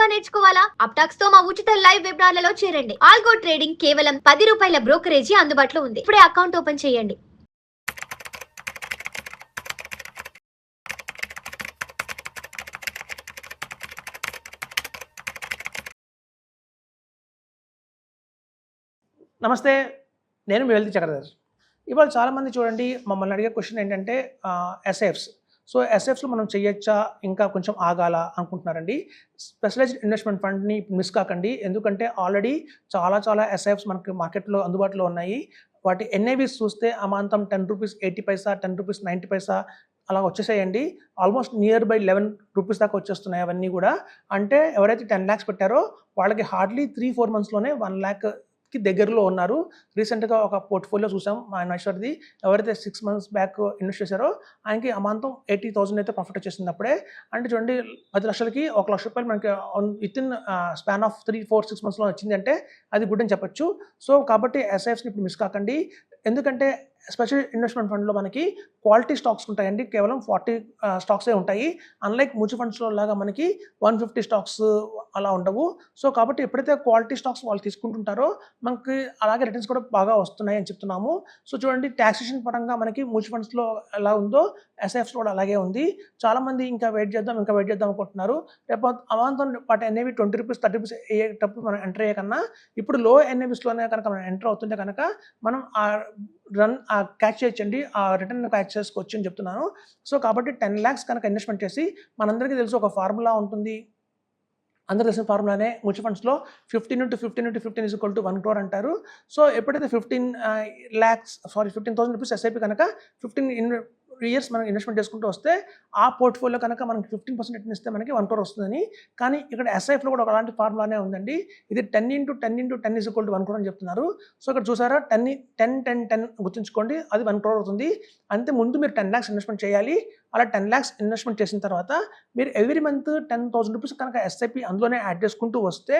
గా నేర్చుకోవాలా? అప్టాక్స్ తో మా ఉచిత లైవ్ వెబినార్లలో చేరండి. ఆల్గో ట్రేడింగ్ కేవలం ₹10 బ్రోకరేజీ అందుబాటులో ఉంది. ఇప్పుడే అకౌంట్ ఓపెన్ చేయండి. నమస్తే, నేను మీ వెల్తీ చక్రధర్. ఇవాళ చాలామంది చూడండి మమ్మల్ని అడిగే క్వశ్చన్ ఏంటంటే ఎస్ఐఎఫ్స్. సో ఎస్ఐఎఫ్స్లో మనం చేయొచ్చా, ఇంకా కొంచెం ఆగాల అనుకుంటున్నారండి. స్పెషలైజ్డ్ ఇన్వెస్ట్మెంట్ ఫండ్ని మిస్ కాకండి, ఎందుకంటే ఆల్రెడీ చాలా ఎస్ఐఎఫ్స్ మనకి మార్కెట్లో అందుబాటులో ఉన్నాయి. వాటి ఎన్ఐవిస్ చూస్తే అమాంతం ₹10 80 పైసా, ₹10 90 పైసా అలా వచ్చేసాయండి. ఆల్మోస్ట్ నియర్ బై ₹11 దాకా వచ్చేస్తున్నాయి అవన్నీ కూడా. అంటే ఎవరైతే 10 lakhs పెట్టారో వాళ్ళకి హార్డ్లీ 3-4 monthsలోనే 1 lakh దగ్గరలో ఉన్నారు. రీసెంట్గా ఒక పోర్ట్ఫోలియో చూసాం మా ఇన్వెస్టర్ది. ఎవరైతే 6 months బ్యాక్ ఇన్వెస్ట్ చేశారో ఆయనకి అమాంతం 80,000 అయితే ప్రాఫిట్ వచ్చేసింది అప్పుడే. అంటే చూడండి, 10 లక్షలకి ₹1,00,000 మనకి విత్ ఇన్ స్పాన్ ఆఫ్ 3-4-6 monthsలో వచ్చింది అంటే అది గుడ్ అని చెప్పొచ్చు. సో కాబట్టి ఎస్ఐఎఫ్స్ని ఇప్పుడు మిస్ కాకండి, ఎందుకంటే స్పెషల్ ఇన్వెస్ట్మెంట్ ఫండ్లో మనకి క్వాలిటీ స్టాక్స్ ఉంటాయండి. కేవలం 40 స్టాక్సే ఉంటాయి. అన్లైక్ మ్యూచువల్ ఫండ్స్లో లాగా మనకి 150 స్టాక్స్ అలా ఉండవు. సో కాబట్టి ఎప్పుడైతే క్వాలిటీ స్టాక్స్ వాళ్ళు తీసుకుంటుంటారో మనకి అలాగే రిటర్న్స్ కూడా బాగా వస్తున్నాయి అని చెప్తున్నాము. సో చూడండి, ట్యాక్సేషన్ పరంగా మనకి మ్యూచువల్ ఫండ్స్లో ఎలా ఉందో ఎస్ఐఎఫ్స్లో కూడా అలాగే ఉంది. చాలామంది ఇంకా వెయిట్ చేద్దాం అనుకుంటున్నారు. రేపు అమాంతం వాటి ఎన్ఐవి ₹20 ₹30 అయ్యేటప్పుడు మనం ఎంటర్ అయ్యే కన్నా ఇప్పుడు లో ఎన్ఐవిస్లోనే కనుక మనం ఎంటర్ అవుతుంటే కనుక మనం క్యాచ్ చేయొచ్చండి, ఆ రిటర్న్ క్యాచ్ చేసుకోవచ్చు అని చెప్తున్నాను. సో కాబట్టి 10 lakhs కనుక ఇన్వెస్ట్మెంట్ చేసి, మనందరికీ తెలుసు ఒక ఫార్ములా ఉంటుంది, అందరూ తెలిసిన ఫార్ములానే మ్యూచువల్ ఫండ్స్లో 15 × 15 × 15 = 1 crore అంటారు. సో ఎప్పుడైతే 15,000 రూపీస్ ఎస్ఐపి కనుక 15 years మనం ఇన్వెస్ట్మెంట్ చేసుకుంటూ వస్తే ఆ పోర్ట్ఫోలియో కనుక మనకి 15% రిటర్న్ ఇస్తే మనకి 1 crore వస్తుందని. కానీ ఇక్కడ ఎస్ఐఎఫ్లో కూడా అలాంటి ఫార్ములానే ఉందండి. ఇది 10 × 10 × 10 = 1 crore అని చెప్తున్నారు. సో ఇక్కడ చూసారా, 10 గుర్తుంచుకోండి, అది 1 crore అవుతుంది. అంతే ముందు మీరు 10 lakhs ఇన్వెస్ట్మెంట్ చేయాలి. అలా 10 lakhs ఇన్వెస్ట్మెంట్ చేసిన తర్వాత మీరు ఎవ్రీ మంత్ ₹10,000 కనుక ఎస్ఐపి అందులోనే యాడ్ చేసుకుంటూ వస్తే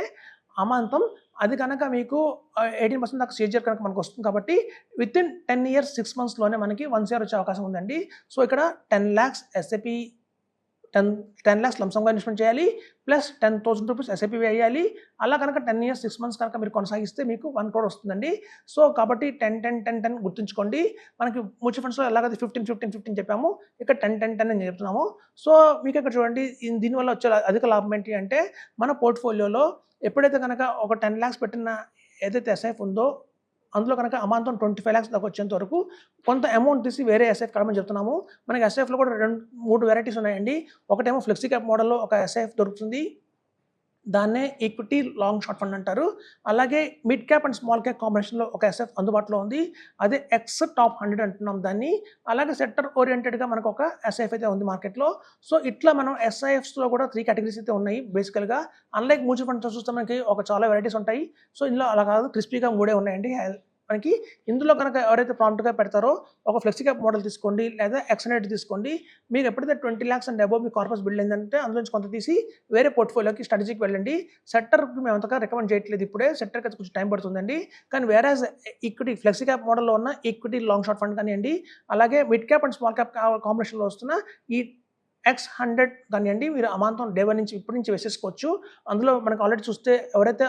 అమాంతం అది కనుక మీకు 18% దాకా సిఏజిఆర్ కనుక మనకు వస్తుంది. కాబట్టి విత్ ఇన్ 10 years 6 monthsలోనే మనకి 1 crore వచ్చే అవకాశం ఉందండి. సో ఇక్కడ 10 lakhs ఎస్ఐపి 10 lakhs లంసంగా ఇన్వెస్ట్మెంట్ చేయాలి, ప్లస్ ₹10,000 ఎస్ఐపి వేయాలి. అలా కనుక 10 years 6 months కనుక మీరు కొనసాగిస్తే మీకు 1 crore వస్తుందండి. సో కాబట్టి 10 గుర్తుంచుకోండి. మనకి మ్యూచువల్ ఫండ్స్లో ఎలాగైతే 15 చెప్పాము, ఇక్కడ 10 అని చెప్తున్నాము. సో మీకు ఇక్కడ చూడండి, దీనివల్ల వచ్చే అధిక లాభం ఏంటి అంటే, మన పోర్ట్ఫోలియోలో ఎప్పుడైతే కనుక ఒక 10 lakhs పెట్టిన ఏదైతే ఎస్ఐఎఫ్ ఉందో అందులో కనుక అమాంతం 25 lakhs దాకా వచ్చేంత వరకు కొంత అమౌంట్ తీసి వేరే ఎస్ఐఎఫ్ కడమని చెప్తున్నాము. మనకి ఎస్ఐఎఫ్లో కూడా 2-3 వెరైటీస్ ఉన్నాయండి. ఒకటేమో ఫ్లెక్సీ క్యాప్ మోడల్లో ఒక ఎస్ఐఎఫ్ దొరుకుతుంది, దాన్నే ఈక్విటీ లాంగ్ షార్ట్ ఫండ్ అంటారు. అలాగే mid cap and small cap కాంబినేషన్లో ఒక ఎస్ఎఫ్ అందుబాటులో ఉంది, అదే ఎక్స్ టాప్ 100 అంటున్నాం దాన్ని. అలాగే సెక్టర్ ఓరియంటెడ్గా మనకు ఒక ఎస్ఐఎఫ్ అయితే ఉంది మార్కెట్లో. సో ఇట్లా మనం ఎస్ఐఎఫ్స్లో కూడా 3 కేటగిరీస్ అయితే ఉన్నాయి బేసికల్గా. అన్లైక్ మ్యూచువల్ ఫండ్స్ చూస్తే మనకి చాలా వెరైటీస్ ఉంటాయి. సో ఇందులో అలా కాదు, క్రిస్పీగా 3 ఉన్నాయండి మనకి. ఇందులో కనుక ఎవరైతే ప్రాంప్ట్గా పెడతారో ఒక ఫ్లెక్సీ క్యాప్ మోడల్ తీసుకోండి, లేదా ఎక్స్100 తీసుకోండి. మీరు ఎప్పుడైతే 20 lakhs and above me corpus build అయిందంటే అందులో నుంచి కొంత తీసి వేరే పోర్ట్ఫోలియోకి స్ట్రాటజీకి వెళ్ళండి. సెక్టర్కి మేము అంతగా రికమెండ్ చేయట్లేదు ఇప్పుడే, సెక్టర్కి అయితే కొంచెం టైం పడుతుందండి. కానీ వేరే ఈక్విటీ ఫ్లెక్సీ క్యాప్ మోడల్లో ఉన్న ఈక్విటీ లాంగ్ షార్ట్ ఫండ్ కానివ్వండి, అలాగే mid cap and small cap కాంబినేషన్లో వస్తున్న ఈ X100 కానివ్వండి, మీరు అమాంతం డే 1 నుంచి ఇప్పటి నుంచి వేసేసుకోవచ్చు. అందులో మనకు ఆల్రెడీ చూస్తే ఎవరైతే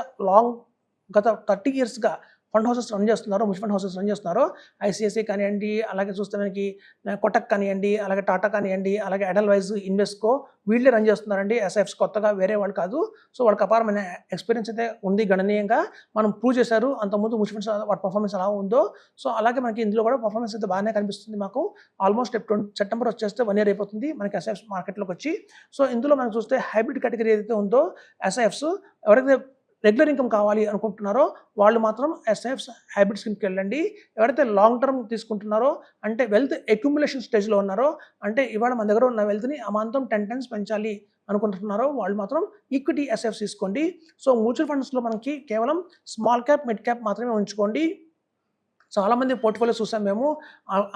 గత 30 yearsగా ఫండ్ హౌసెస్ రన్ చేస్తున్నారో, మ్యూచువల్ ఫండ్ హౌసెస్ రన్ చేస్తున్నారో, ఐసిఐసిఐ కానివ్వండి, అలాగే చూస్తే మనకి కోటక్ కానివ్వండి, అలాగే టాటా కానివ్వండి, అలాగే ఎడల్వైజ్, ఇన్వెస్కో, వీళ్ళే రన్ చేస్తున్నారండి ఎస్ఐఎఫ్స్, కొత్తగా వేరే వాళ్ళు కాదు. సో వాళ్ళకి అపారమైన ఎక్స్పీరియన్స్ అయితే ఉంది, గణనీయంగా మనం ప్రూవ్ చేశారు. అంతకుముందు మ్యూచువల్ ఫండ్స్ వాటి పర్ఫార్మెన్స్ ఎలా ఉందో, సో అలాగే మనకి ఇందులో కూడా పర్ఫార్మెన్స్ అయితే బాగానే కనిపిస్తుంది మాకు. ఆల్మోస్ట్ September వచ్చేస్తే 1 year అయిపోతుంది మనకి ఎస్ఐఎఫ్స్ మార్కెట్లోకి వచ్చి. సో ఇందులో మనం చూస్తే హైబ్రిడ్ కేటగిరీ ఏదైతే ఉందో ఎస్ఐఎఫ్స్, ఎవరైతే రెగ్యులర్ ఇన్కమ్ కావాలి అనుకుంటున్నారో వాళ్ళు మాత్రం ఎస్ఐఎఫ్స్ హైబ్రిడ్ స్కీమ్కి వెళ్ళండి. ఎవరైతే లాంగ్ టర్మ్ తీసుకుంటున్నారో, అంటే వెల్త్ అక్యుములేషన్ స్టేజ్లో ఉన్నారో, అంటే ఇవాళ మన దగ్గర ఉన్న వెల్త్ని అమాంతం 10 times పెంచాలి అనుకుంటున్నారో వాళ్ళు మాత్రం ఈక్విటీ ఎస్ఐఎఫ్స్ తీసుకోండి. సో మ్యూచువల్ ఫండ్స్లో మనకి కేవలం స్మాల్ క్యాప్, మిడ్ క్యాప్ మాత్రమే ఉంచుకోండి. చాలామంది పోర్ట్ఫోలియో చూసాం మేము.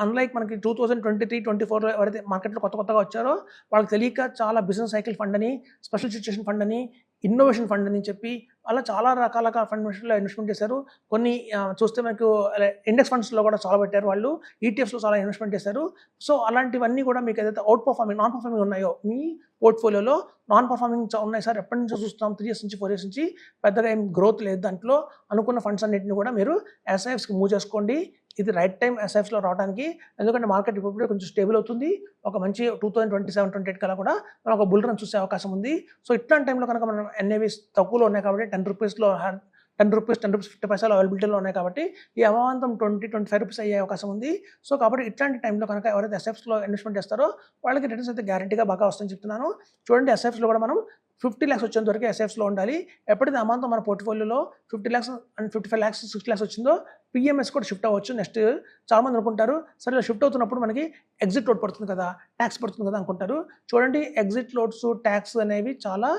అన్లైక్ మనకి 2023-24లో ఎవరైతే మార్కెట్లో కొత్తగా వచ్చారో వాళ్ళకి తెలియక చాలా బిజినెస్ సైకిల్ ఫండ్ అని, స్పెషల్ సిచ్యుయేషన్ ఫండ్ అని, ఇన్నోవేషన్ ఫండ్ అని చెప్పి అలా చాలా రకాల ఫండ్స్లో ఇన్వెస్ట్మెంట్ చేశారు. కొన్ని చూస్తే మనకు ఇండెక్స్ ఫండ్స్లో కూడా చాలా పెట్టారు వాళ్ళు, ఈటీఎఫ్స్లో చాలా ఇన్వెస్ట్మెంట్ చేశారు. సో అలాంటివన్నీ కూడా మీకు ఏదైతే నాన్ పర్ఫార్మింగ్ ఉన్నాయో మీ పోర్ట్ఫోలియోలో నాన్ పర్ఫార్మింగ్ ఉన్నాయి సార్, ఎప్పటి నుంచో చూస్తాం 3 years నుంచి 4 years నుంచి పెద్దగా ఏం గ్రోత్ లేదు దాంట్లో అనుకున్న ఫండ్స్ అన్నింటినీ కూడా మీరు ఎస్ఐఎఫ్స్కి మూవ్ చేసుకోండి. ఇది రైట్ టైం ఎస్ఐఎఫ్స్లో రావడానికి, ఎందుకంటే మార్కెట్ ఇప్పుడు కొంచెం స్టేబుల్ అవుతుంది. ఒక మంచి 2027-28 కల్లా కూడా మనం ఒక బుల్ రన్ చూసే అవకాశం ఉంది. సో ఇట్లాంటి టైంలో కనుక మనం ఎన్ఏవీస్ తక్కువలో ఉన్నాయి కాబట్టి 10 రూపీస్లో 10 రూపీస్ 50 పైసలు అవైలబిలిటీలో ఉన్నాయి కాబట్టి ఈ అమాంతం 20-25 రూపీస్ అయ్యే అవకాశం ఉంది. సో కాబట్టి ఇట్లాంటి టైంలో కనుక ఎవరైతే ఎస్ఎఫ్స్లో ఇన్వెస్ట్మెంట్ చేస్తారో వాళ్ళకి రిటర్న్స్ అయితే గ్యారంటీగా బాగా వస్తుందని చెప్తున్నాను. చూడండి, ఎస్ఎఫ్స్లో కూడా మనం 50 lakhs వచ్చేంత వరకు ఎస్ఎఫ్స్లో ఉండాలి. ఎప్పుడైతే అమాంతం మన పోర్ట్ఫోలియోలో 50 lakhs అండ్ 55 lakhs 60 lakhs వచ్చిందో పిఎంఎస్ కూడా షిఫ్ట్ అవ్వచ్చు. నెక్స్ట్ చాలామంది అనుకుంటారు సరే ఇలా షిఫ్ట్ అవుతున్నప్పుడు మనకి ఎగ్జిట్ లోడ్ పడుతుంది కదా, ట్యాక్స్ పడుతుంది కదా అనుకుంటారు. చూడండి, ఎగ్జిట్ లోడ్స్ ట్యాక్స్ అనేవి చాలా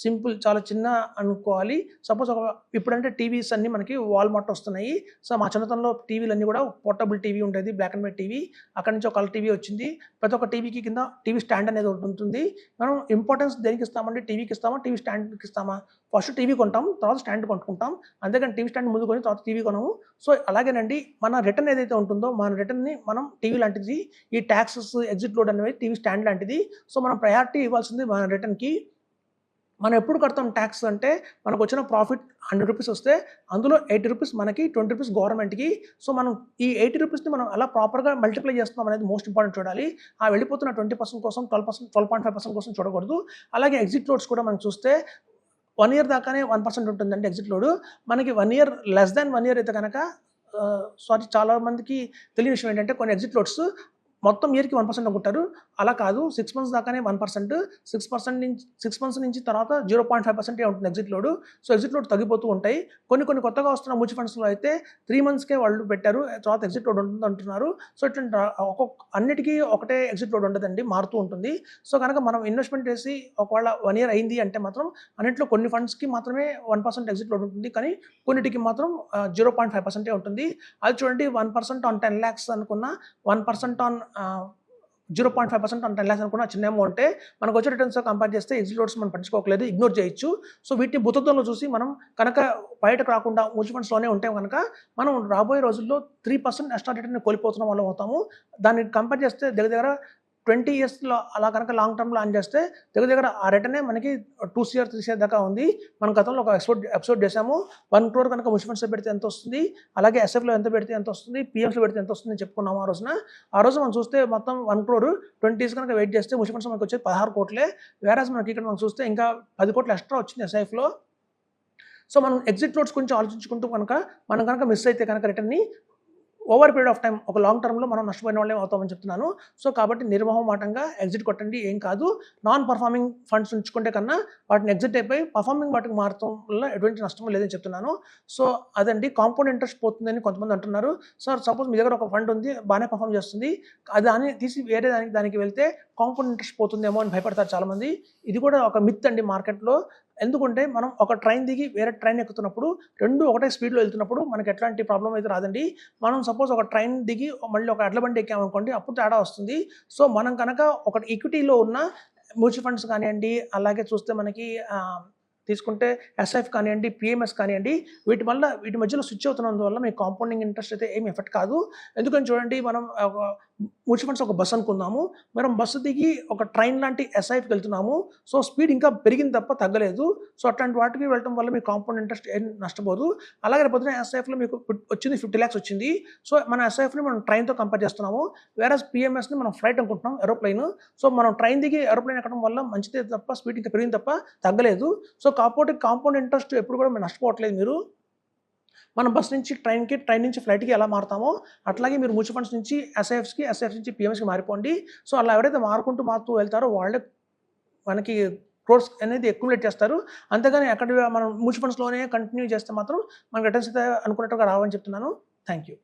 సింపుల్, చాలా చిన్న అనుకోవాలి. సపోజ్ ఇప్పుడంటే టీవీస్ అన్నీ మనకి వాల్మార్ట్ వస్తున్నాయి. సో మా చిన్నతనంలో టీవీలు అన్నీ కూడా పోర్టబుల్ టీవీ ఉండేది, బ్లాక్ అండ్ వైట్ టీవీ. అక్కడి నుంచి ఒక కలర్ టీవీ వచ్చింది. ప్రతి ఒక్క టీవీకి కింద టీవీ స్టాండ్ అనేది ఒకటి ఉంటుంది. మనం ఇంపార్టెన్స్ దేనికి ఇస్తామంటే టీవీకి ఇస్తామా, టీవీ స్టాండ్కి ఇస్తామా? ఫస్ట్ టీవీ కొంటాం, తర్వాత స్టాండ్ కొనుక్కుంటాం. అంతేకాని టీవీ స్టాండ్ ముందు కొని తర్వాత టీవీ కొనము. సో అలాగేనండి, మన రిటర్న్ ఏదైతే ఉంటుందో మన రిటర్న్ని మనం టీవీ లాంటిది, ఈ ట్యాక్సెస్ ఎగ్జిట్ లోడ్ అనేవి టీవీ స్టాండ్ లాంటిది. సో మనం ప్రయారిటీ ఇవ్వాల్సింది మన రిటర్న్కి. మనం ఎప్పుడు కడతాం ట్యాక్స్ అంటే మనకు వచ్చిన ప్రాఫిట్ 100 రూపీస్ వస్తే అందులో 80 రూపీస్ మనకి, 20 రూపీస్ గవర్నమెంట్కి. సో మనం ఈ 80 రూపీస్ని మనం అలా ప్రాపర్గా మల్టిప్లై చేస్తున్నాం అనేది మోస్ట్ ఇంపార్టెంట్ చూడాలి. ఆ వెళ్ళిపోతున్న 20% కోసం 12.5% కోసం చూడకూడదు. అలాగే ఎగ్జిట్ లోడ్స్ కూడా మనం చూస్తే 1 year దాకానే 1% ఉంటుందండి ఎగ్జిట్ లోడ్. మనకి 1 year లెస్ దాన్ 1 year అయితే కనుక చాలా మందికి తెలియని విషయం ఏంటంటే కొన్ని ఎగ్జిట్ లోడ్స్ మొత్తం ఇయర్కి 1% అనుకుంటారు. అలా కాదు, 6 months దాకానే 1%, 6 months నుంచి తర్వాత 0.5% ఉంటుంది exit load. So exit load తగ్గిపోతూ ఉంటాయి. కొన్ని కొత్తగా వస్తున్న మ్యూచువల్ ఫండ్స్లో అయితే 3 monthsకే వాళ్ళు పెట్టారు, తర్వాత ఎగ్జిట్ లోడ్ ఉంటుంది అంటున్నారు. సో ఇట్లా అన్నిటికీ ఒకటే ఎగ్జిట్ లోడ్ ఉండదండి, మారుతూ ఉంటుంది. సో కనుక మనం ఇన్వెస్ట్మెంట్ చేసి ఒకవేళ 1 year అయింది అంటే మాత్రం అన్నింటిలో కొన్ని ఫండ్స్కి మాత్రమే 1% ఎగ్జిట్ లోడ్ ఉంటుంది, కానీ కొన్నిటికి మాత్రం 0.5% ఉంటుంది. అది చూడండి, 1% ఆన్ 10 lakhs అనుకున్న, 1% ఆన్ 0.5% ఆన్ 10 lakhs అనుకున్న చిన్న అమౌంటే మనకు వచ్చే రిటర్న్స్ కంపేర్ చేస్తే ఎగ్జిట్ లోడ్స్ మనం పట్టించుకోకలేదు, ఇగ్నోర్ చేయొచ్చు. సో వీటిని భూతత్వంలో చూసి మనం కనుక బయటకు రాకుండా మ్యూచువల్ ఫండ్స్లోనే ఉంటే కనుక మనం రాబోయే రోజుల్లో 3% ఎక్స్ట్రా రిటర్న్ కోల్పోతున్న వాళ్ళం అవుతాము. దాన్ని కంపేర్ చేస్తే దగ్గర 20 yearsలో అలా కనుక లాంగ్ టర్మ్లో ఆన్ చేస్తే దగ్గర ఆ రిటర్నే మనకి 2 CR 3 CR దాకా ఉంది. మనం గతంలో ఒక ఎపిసోడ్ చేసాము. 1 crore కనుక మ్యూచువల్ ఫండ్స్లో పెడితే ఎంత వస్తుంది, అలాగే ఎస్ఎఫ్లో ఎంత పెడితే ఎంత వస్తుంది, పిఎంస్లో పెడితే ఎంత వస్తుంది చెప్పుకున్నాము ఆ రోజున. ఆ రోజు మనం చూస్తే మొత్తం 1 crore 20 years కనుక వెయిట్ చేస్తే మ్యూచువల్ ఫండ్స్ మనకు వచ్చేది 16 కోట్లే. వేరేస్ మనకి ఇక్కడ మనం చూస్తే ఇంకా 10 కోట్లు ఎక్స్ట్రా వచ్చింది ఎస్ఐఎఫ్లో. సో మనం ఎగ్జిట్ లోడ్స్ గురించి ఆలోచించుకుంటూ మనం మిస్ అయితే కనుక రిటర్న్ని ఓవర్ పీరియడ్ ఆఫ్ టైం ఒక లాంగ్ టర్మ్లో మనం నష్టపోయిన వాళ్ళే అవుతామని చెప్తున్నాను. సో కాబట్టి నిర్మోహమాటంగా ఎగ్జిట్ కొట్టండి, ఏం కాదు. నాన్ పర్ఫార్మింగ్ ఫండ్స్ ఉంచుకుంటే కన్నా వాటిని ఎగ్జిట్ అయిపోయి పర్ఫార్మింగ్ వాటికి మారటం వల్ల ఎటువంటి నష్టం లేదని చెప్తున్నాను. సో అదండి, కాంపౌండ్ ఇంట్రెస్ట్ పోతుందని కొంతమంది అంటున్నారు. సార్ సపోజ్ మీ దగ్గర ఒక ఫండ్ ఉంది, బాగానే పర్ఫామ్ చేస్తుంది, దాన్ని తీసి వేరే దానికి వెళ్తే కాంపౌండ్ ఇంట్రెస్ట్ పోతుందేమో అని భయపడతారు చాలామంది. ఇది కూడా ఒక మిత్ అండి మార్కెట్లో. ఎందుకంటే మనం ఒక ట్రైన్ దిగి వేరే ట్రైన్ ఎక్కుతున్నప్పుడు రెండు ఒకటే స్పీడ్లో వెళ్తున్నప్పుడు మనకి ఎట్లాంటి ప్రాబ్లం అయితే రాదండి. మనం సపోజ్ ఒక ట్రైన్ దిగి మళ్ళీ ఒక ఎడ్ల బండి ఎక్కామనుకోండి, అప్పుడు తేడా వస్తుంది. సో మనం కనుక ఒక ఈక్విటీలో ఉన్న మ్యూచువల్ ఫండ్స్ కానివ్వండి, అలాగే చూస్తే మనకి తీసుకుంటే ఎస్ఐఎఫ్ కానివ్వండి, పిఎంఎస్ కానివ్వండి, వీటి మధ్యలో స్విచ్ అవుతున్నందువల్ల మీకు కాంపౌండింగ్ ఇంట్రెస్ట్ అయితే ఏమి ఎఫెక్ట్ కాదు. ఎందుకని చూడండి, మనం మ్యూచువల్ ఫండ్స్ ఒక బస్సు అనుకుందాము, మనం బస్సు దిగి ఒక ట్రైన్ లాంటి ఎస్ఐఎఫ్కి వెళ్తున్నాము. సో స్పీడ్ ఇంకా పెరిగింది తప్ప తగ్గలేదు. సో అట్లాంటి వాటికి వెళ్ళడం వల్ల మీకు కాంపౌండ్ ఇంట్రెస్ట్ ఏం నష్టపోదు. అలాగే రేపొద్దున ఎస్ఐఎఫ్లో మీకు వచ్చింది 50 lakhs వచ్చింది. సో మన ఎస్ఐఎఫ్ని మనం ట్రైన్తో కంపేర్ చేస్తున్నాము, వేరే పిఎంఎస్ని మనం ఫ్లైట్ అనుకుంటున్నాం, ఏరోప్లెయిన్. సో మనం ట్రైన్ దిగి ఏరోప్లెయిన్ ఎక్కడం వల్ల మంచిదే తప్ప స్పీడ్ ఇంకా పెరిగింది తప్ప తగ్గలేదు. సో కాబట్టి కాంపౌండ్ ఇంట్రెస్ట్ ఎప్పుడు కూడా మీరు నష్టపోవట్లేదు. మీరు మనం బస్ నుంచి ట్రైన్కి, ట్రైన్ నుంచి ఫ్లైట్కి ఎలా మారుతామో అట్లాగే మీరు మ్యూచువల్ ఫండ్స్ నుంచి ఎస్ఐఎఫ్స్కి, ఎస్ఐఎఫ్స్ నుంచి పిఎంఎస్కి మారిపోండి. సో అలా ఎవరైతే మారుతూ వెళ్తారో వాళ్ళే మనకి క్రోర్స్ అనేది అక్యుములేట్ చేస్తారు. అంతేగాని అక్కడ మనం మ్యూచువల్ ఫండ్స్లోనే కంటిన్యూ చేస్తే మాత్రం మనకి రిటర్న్స్ అయితే అనుకున్నట్టుగా రావని చెప్తున్నాను. Thank you.